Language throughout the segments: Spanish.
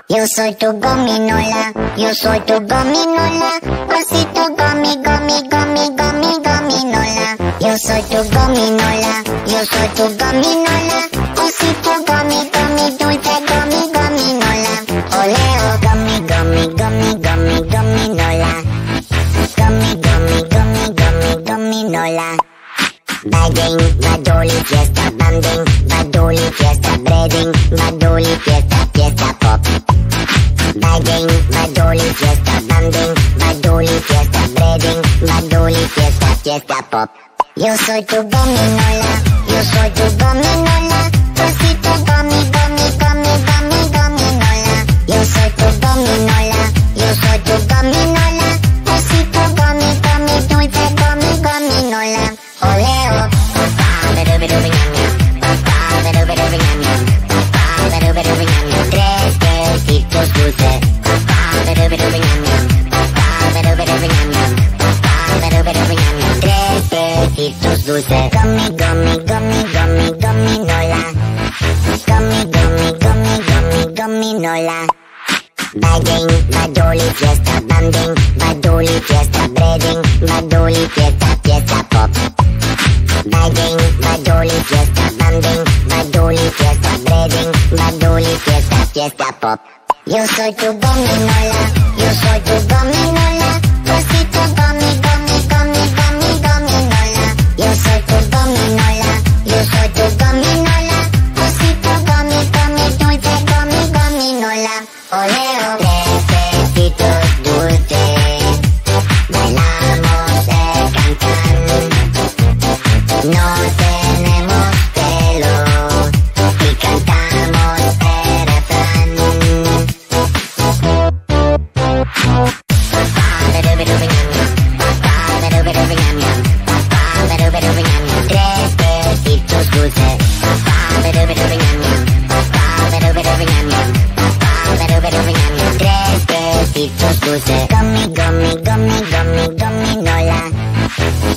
Yo soy tu gominola, yo soy tu gominola, osito gomi, gomi, gomi, gomi, gominola. Yo soy tu gominola, yo soy tu gominola, osito gomi, gomi, dulce gomi, gominola. Oleo gomi, gomi, gomi, gomi, gominola. Gomi, gomi, gomi, gomi, gominola. Bagging, badoli, fiesta, banding, badoli, fiesta, breading, badoli, fiesta, fiesta pop. Bagging, badoli, fiesta, banding, badoli, fiesta, breading, badoli, fiesta, fiesta pop. Yo soy tu gominola, yo soy tu gominola, osito gomi, gomi, gomi, gomi, gominola. Yo soy tu gominola, yo soy tu gominola, osito gomi, gomi, dulce gomi, gominola. Oleo, tres besitos dulces, tres besitos dulces. Gomi, gomi, gomi, gomi, gominola. Gomi, gomi, gomi, gomi, gominola. Bagging, badoli, fiesta, banding, badoli, fiesta, breading, badoli, fiesta, fiesta pop. Bagging, badoli, fiesta, banding, badoli, fiesta, breading, badoli, fiesta, fiesta pop. Yo soy tu gominola, yo soy tu gominola, osito gomi, gomi, gomi, gomi, gominola. Yo soy tu gominola, yo soy tu gominola, osito gomi, gomi, dulce gomi, gominola. Oleo, tres besitos dulces, bailamos el cancan. No tenemos pelo y cantamos el refrán. Tres besitos dulces. Tres besitos dulces. Gomi, gomi, gomi, gomi, gominola.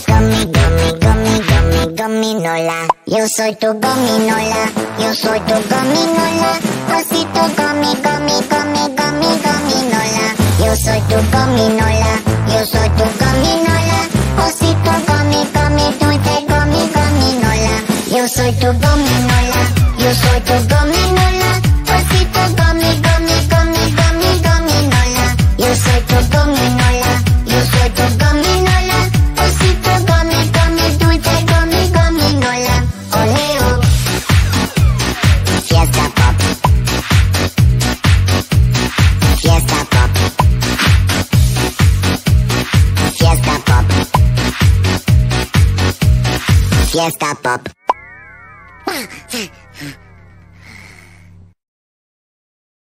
Gomi, gomi, gomi, gomi, gominola. Yo soy tu gominola, yo soy tu gominola, osito gomi, gomi, gomi, gomi, gominola. Yo soy tu gominola, yo soy tu gominola, osito gomi, gomi, dulce gomi, gominola. Yo soy tu gominola, yo soy tu gominola, osito gomi, gomi, gomi, gomi, gominola. Yo soy tu gominola, yo soy tu gominola, osito gomi, gomi, dulce gomi, gominola. Oleo, fiesta pop, fiesta pop, fiesta pop, fiesta pop.